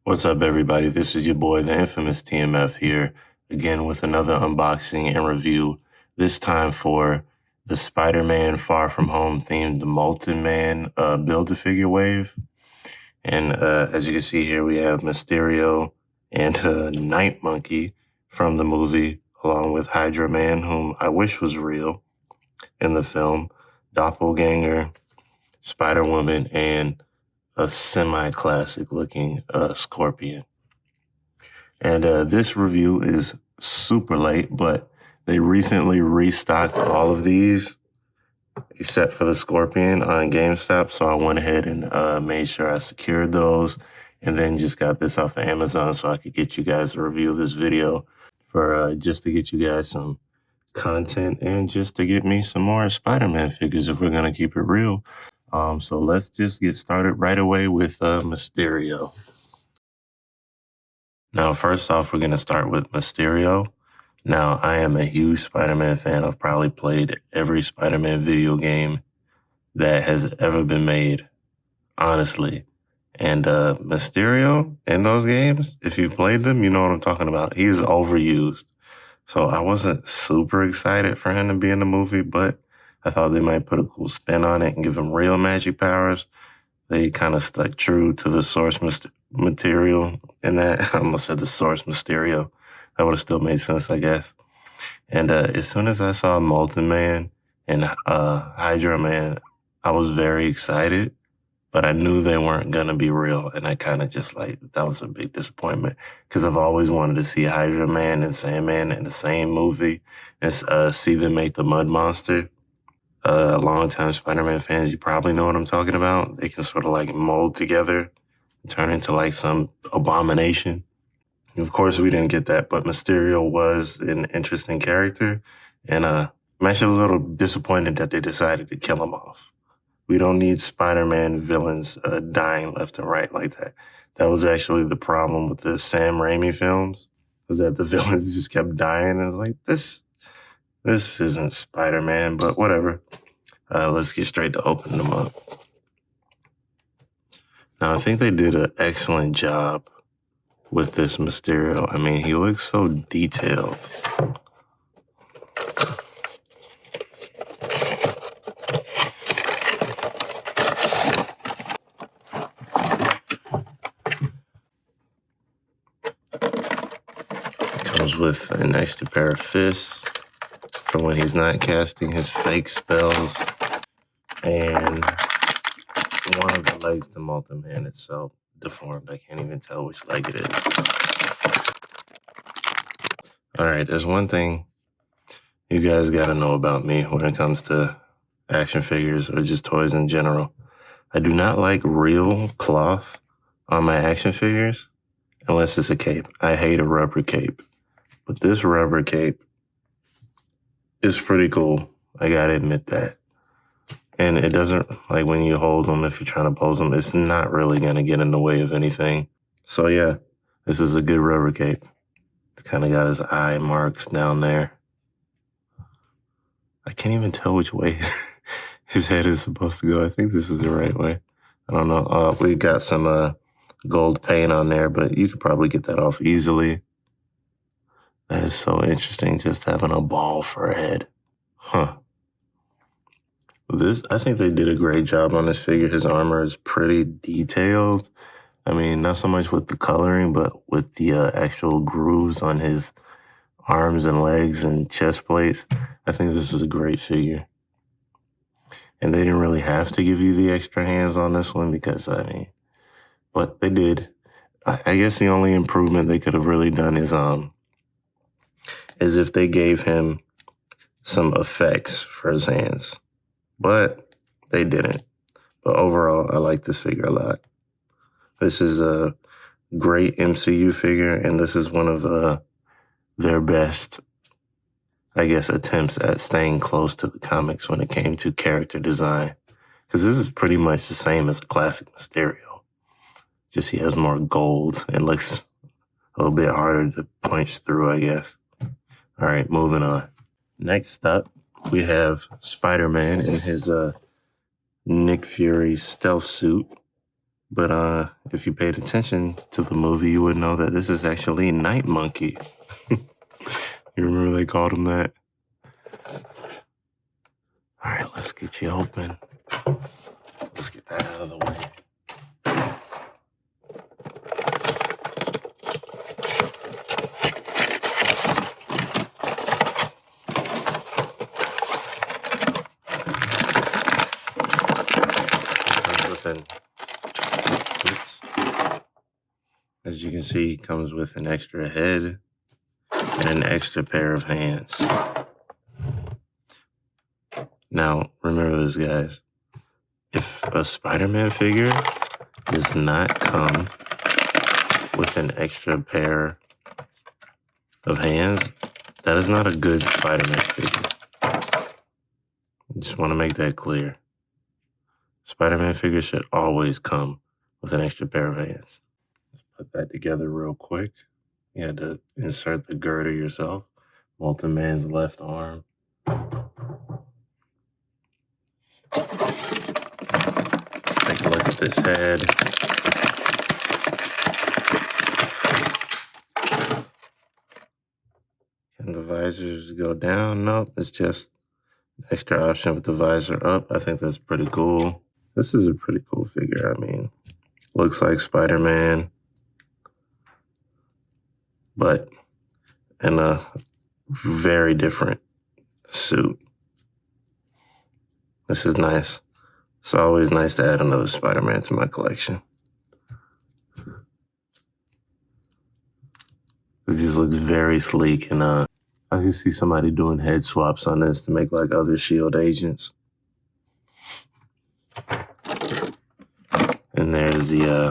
What's up, everybody? This is your boy, the infamous TMF here, again with another unboxing and review, this time for the Spider-Man Far From Home themed Molten Man Build-A-Figure Wave. And as you can see here, we have Mysterio and Night Monkey from the movie, along with Hydra Man, whom I wish was real in the film, Doppelganger, SpiderWoman, and a semi-classic looking Scorpion. And this review is super late, but they recently restocked all of these except for the Scorpion on GameStop. So I went ahead and made sure I secured those and then just got this off of Amazon so I could get you guys a review of this video for just to get you guys some content and just to get me some more Spider-Man figures if we're going to keep it real. So let's just get started right away with Mysterio. Now, first off, we're going to start with Mysterio. Now, I am a huge Spider-Man fan. I've probably played every Spider-Man video game that has ever been made, honestly. And Mysterio in those games, if you played them, you know what I'm talking about. He's overused. So I wasn't super excited for him to be in the movie, but I thought they might put a cool spin on it and give him real magic powers. They kind of stuck true to the source material in that. I almost said the source Mysterio. That would have still made sense, I guess. And as soon as I saw Molten Man and Hydra Man, I was very excited, but I knew they weren't going to be real. And I kind of just that was a big disappointment because I've always wanted to see Hydra Man and Sandman in the same movie and see them make the Mud Monster. Longtime Spider-Man fans, you probably know what I'm talking about. They can sort of mold together and turn into some abomination. Of course, we didn't get that, but Mysterio was an interesting character. And I'm actually a little disappointed that they decided to kill him off. We don't need Spider-Man villains dying left and right like that. That was actually the problem with the Sam Raimi films, was that the villains just kept dying. And I was this isn't Spider-Man, but whatever. Let's get straight to opening them up. Now, I think they did an excellent job with this Mysterio. I mean, he looks so detailed. Comes with an extra pair of fists for when he's not casting his fake spells. And one of the legs to Molten Man is so deformed, I can't even tell which leg it is. All right, there's one thing you guys got to know about me when it comes to action figures or just toys in general. I do not like real cloth on my action figures unless it's a cape. I hate a rubber cape. But this rubber cape is pretty cool. I gotta admit that. And it doesn't, when you hold them, if you're trying to pose them, it's not really gonna get in the way of anything. So yeah, this is a good rubber cape. It's kind of got his eye marks down there. I can't even tell which way his head is supposed to go. I think this is the right way. I don't know. We got some gold paint on there, but you could probably get that off easily. That is so interesting, just having a ball for a head. Huh. I think they did a great job on this figure. His armor is pretty detailed. I mean, not so much with the coloring, but with the actual grooves on his arms and legs and chest plates. I think this is a great figure. And they didn't really have to give you the extra hands on this one because, but they did. I guess the only improvement they could have really done is if they gave him some effects for his hands. But they didn't. But overall, I like this figure a lot. This is a great MCU figure, and this is one of their best, I guess, attempts at staying close to the comics when it came to character design. Because this is pretty much the same as a classic Mysterio. Just he has more gold and looks a little bit harder to punch through, I guess. All right, moving on. Next up, we have Spider-Man in his Nick Fury stealth suit. But if you paid attention to the movie, you would know that this is actually Night Monkey. You remember they called him that? All right, let's get you open. Let's get that out of the way. As you can see, he comes with an extra head and an extra pair of hands. Now, remember this, guys. If a Spider-Man figure does not come with an extra pair of hands, that is not a good Spider-Man figure. I just want to make that clear. Spider-Man figures should always come with an extra pair of hands. Let's put that together real quick. You had to insert the girder yourself. Molten Man's left arm. Let's take a look at this head. Can the visors go down? Nope, it's just an extra option with the visor up. I think that's pretty cool. This is a pretty cool figure. I mean, looks like Spider-Man, but in a very different suit. This is nice. It's always nice to add another Spider-Man to my collection. It just looks very sleek, and I can see somebody doing head swaps on this to make like other S.H.I.E.L.D. agents. And there's the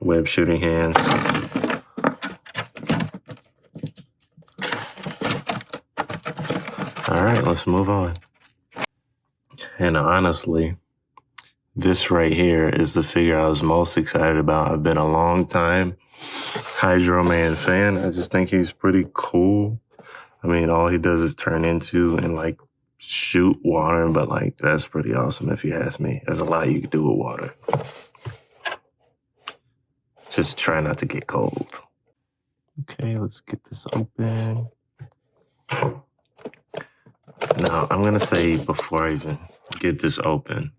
web shooting hands. All right, let's move on. And honestly, this right here is the figure I was most excited about. I've been a long time Hydro Man fan. I just think he's pretty cool. I mean, all he does is turn into and like shoot water, but like that's pretty awesome if you ask me. There's a lot you can do with water. Just try not to get cold. Okay, let's get this open. Now, I'm going to say before I even get this open,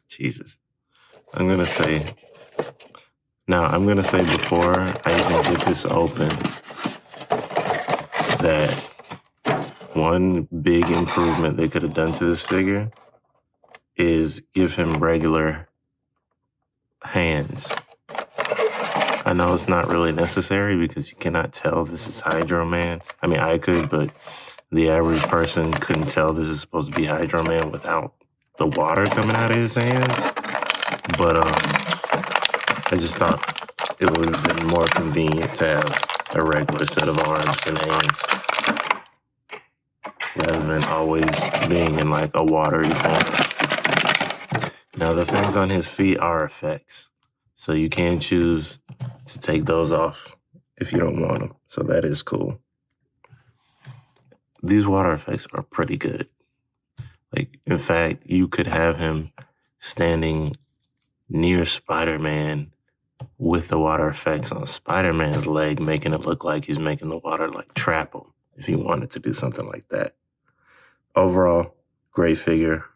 Jesus, I'm going to say before I even get this open that one big improvement they could have done to this figure is give him regular hands. I know it's not really necessary because you cannot tell this is Hydro Man. I mean, I could, but the average person couldn't tell this is supposed to be Hydro Man without the water coming out of his hands. But I just thought it would have been more convenient to have a regular set of arms and hands rather than always being in like a watery form. Now, the things on his feet are effects, so you can choose to take those off if you don't want them. So that is cool. These water effects are pretty good. Like, in fact, you could have him standing near Spider-Man with the water effects on Spider-Man's leg, making it look like he's making the water like trap him if you wanted to do something like that. Overall, great figure.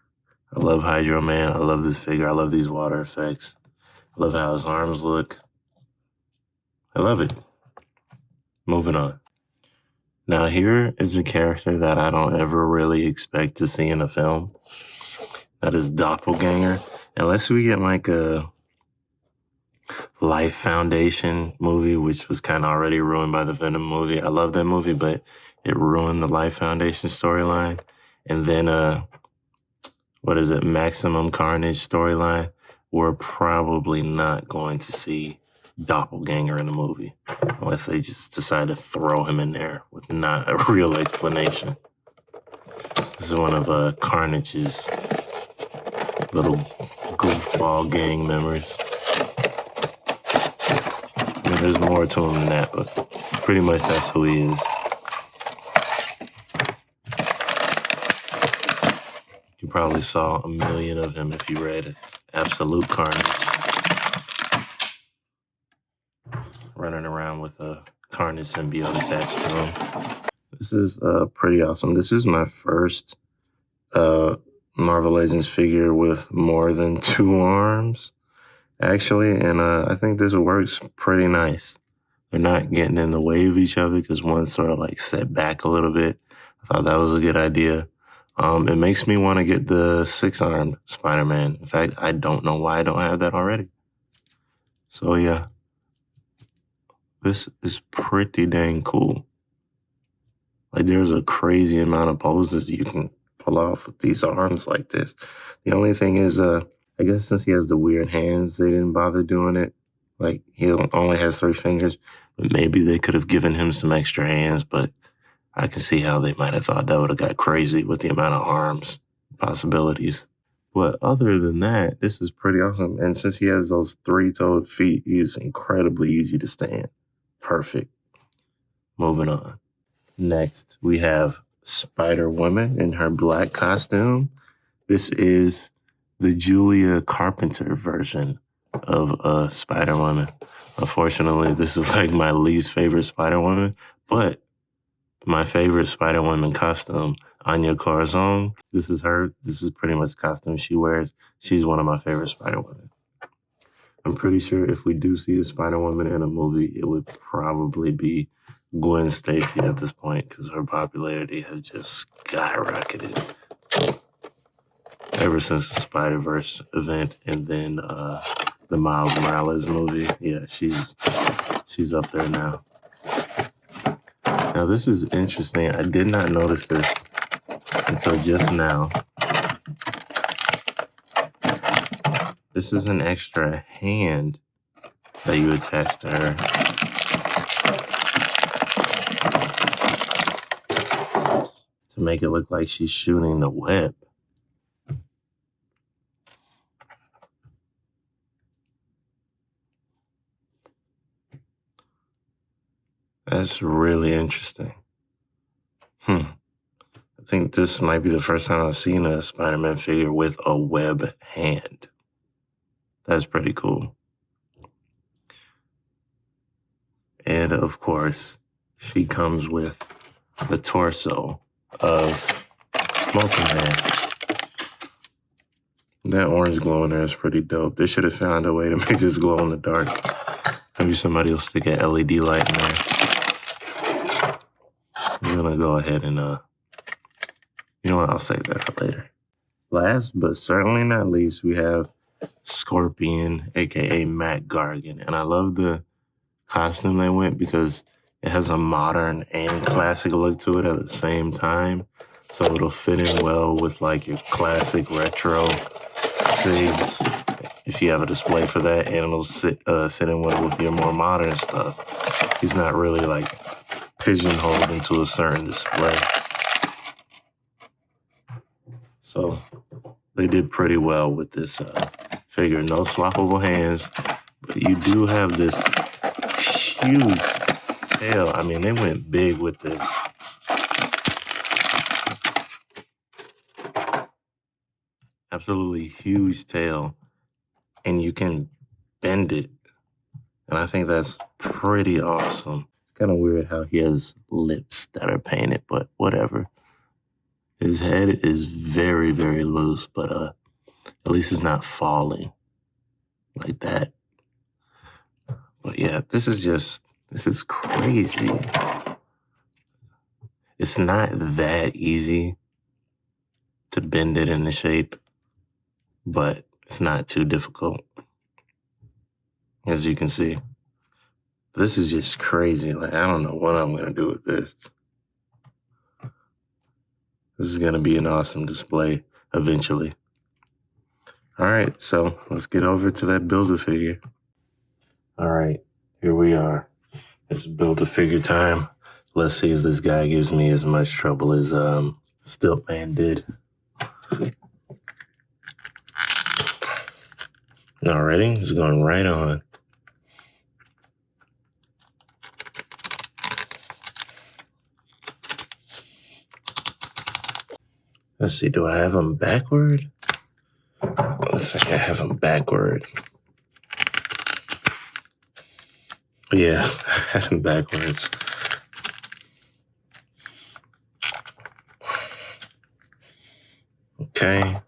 I love Hydro Man. I love this figure. I love these water effects. I love how his arms look. I love it. Moving on. Now, here is a character that I don't ever really expect to see in a film. That is Doppelganger. Unless we get like a Life Foundation movie, which was kind of already ruined by the Venom movie. I love that movie, but it ruined the Life Foundation storyline. And then, Maximum Carnage storyline. We're probably not going to see Doppelganger in the movie unless they just decide to throw him in there with not a real explanation. This is one of Carnage's little goofball gang members. I mean, there's more to him than that, but pretty much that's who he is. You probably saw a million of him if you read Absolute Carnage. running around with a Carnage symbiote attached to him. This is pretty awesome. This is my first Marvel Legends figure with more than 2 arms, actually, and I think this works pretty nice. They're not getting in the way of each other because one's sort of like set back a little bit. I thought that was a good idea. It makes me want to get the 6-armed Spider-Man. In fact, I don't know why I don't have that already. So yeah, this is pretty dang cool. Like, there's a crazy amount of poses you can pull off with these arms like this. The only thing is, I guess since he has the weird hands, they didn't bother doing it. Like, he only has 3 fingers, but maybe they could have given him some extra hands, but I can see how they might have thought that would have got crazy with the amount of arms possibilities. But other than that, this is pretty awesome. And since he has those 3-toed feet, he is incredibly easy to stand. Perfect. Moving on. Next, we have SpiderWoman in her black costume. This is the Julia Carpenter version of SpiderWoman. Unfortunately, this is like my least favorite SpiderWoman, but my favorite SpiderWoman costume, Anya Corazon. This is her. This is pretty much the costume she wears. She's one of my favorite SpiderWomen. I'm pretty sure if we do see a Spider-Woman in a movie, it would probably be Gwen Stacy at this point because her popularity has just skyrocketed ever since the Spider-Verse event and then the Miles Morales movie. Yeah, she's up there now. Now, this is interesting. I did not notice this until just now. This is an extra hand that you attach to her. To make it look like she's shooting the web. That's really interesting. I think this might be the first time I've seen a Spider-Man figure with a web hand. That's pretty cool. And of course, she comes with the torso of Molten Man. That orange glow in there is pretty dope. They should have found a way to make this glow in the dark. Maybe somebody will stick an LED light in there. I'm gonna go ahead and, you know what, I'll save that for later. Last but certainly not least, we have Scorpion, aka Matt Gargan. And I love the costume they went because it has a modern and classic look to it at the same time. So it'll fit in well with like your classic retro figs if you have a display for that, and it'll sit in well with your more modern stuff. He's not really like pigeonholed into a certain display. So they did pretty well with this figure. No swappable hands, but you do have this huge tail. I mean, they went big with this. Absolutely huge tail, and you can bend it. And I think that's pretty awesome. It's kind of weird how he has lips that are painted, but whatever. His head is very, very loose, but at least it's not falling like that. But yeah, this is crazy. It's not that easy to bend it into shape, but it's not too difficult. As you can see, this is just crazy. Like, I don't know what I'm going to do with this. This is going to be an awesome display eventually. All right, so let's get over to that Build-A-Figure. All right, here we are. It's Build-A-Figure time. Let's see if this guy gives me as much trouble as Stiltman did. Alrighty, it's going right on. Let's see, do I have him backward? Looks like I have him backward. Yeah, I had him backwards. Okay.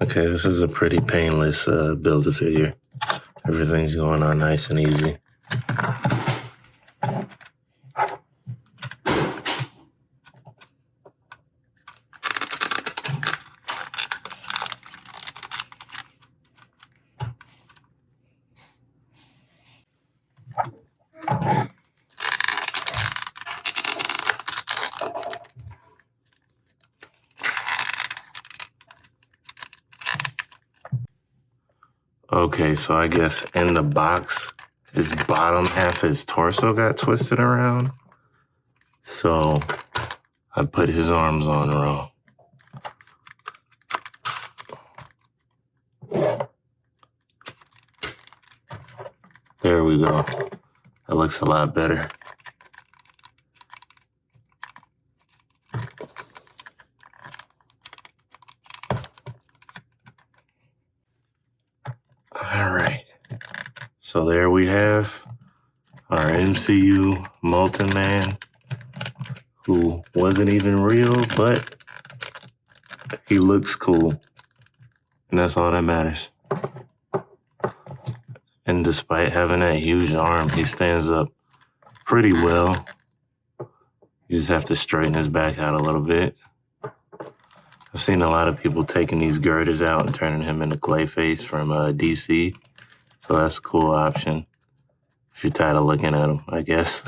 Okay, this is a pretty painless Build-A-Figure. Everything's going on nice and easy. Okay, so I guess in the box, his bottom half, his torso got twisted around. So I put his arms on wrong. There we go. That looks a lot better. All right. So there we have our MCU Molten Man, who wasn't even real, but he looks cool. And that's all that matters. And despite having that huge arm, he stands up pretty well. You just have to straighten his back out a little bit. I've seen a lot of people taking these girders out and turning him into Clayface from DC. So that's a cool option if you're tired of looking at him, I guess.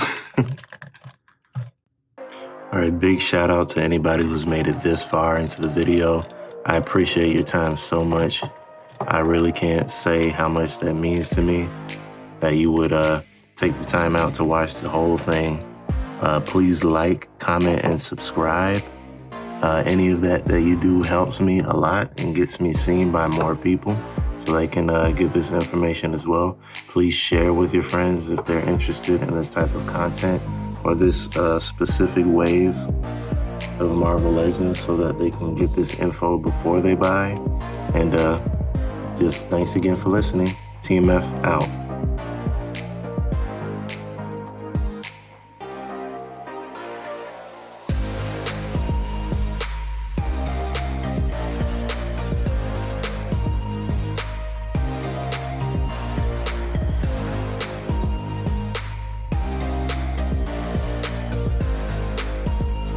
All right, big shout out to anybody who's made it this far into the video. I appreciate your time so much. I really can't say how much that means to me, that you would take the time out to watch the whole thing. Please like, comment, and subscribe. Any of that you do helps me a lot and gets me seen by more people so they can get this information as well. Please share with your friends if they're interested in this type of content or this specific wave of Marvel Legends so that they can get this info before they buy. And just thanks again for listening. Team F out.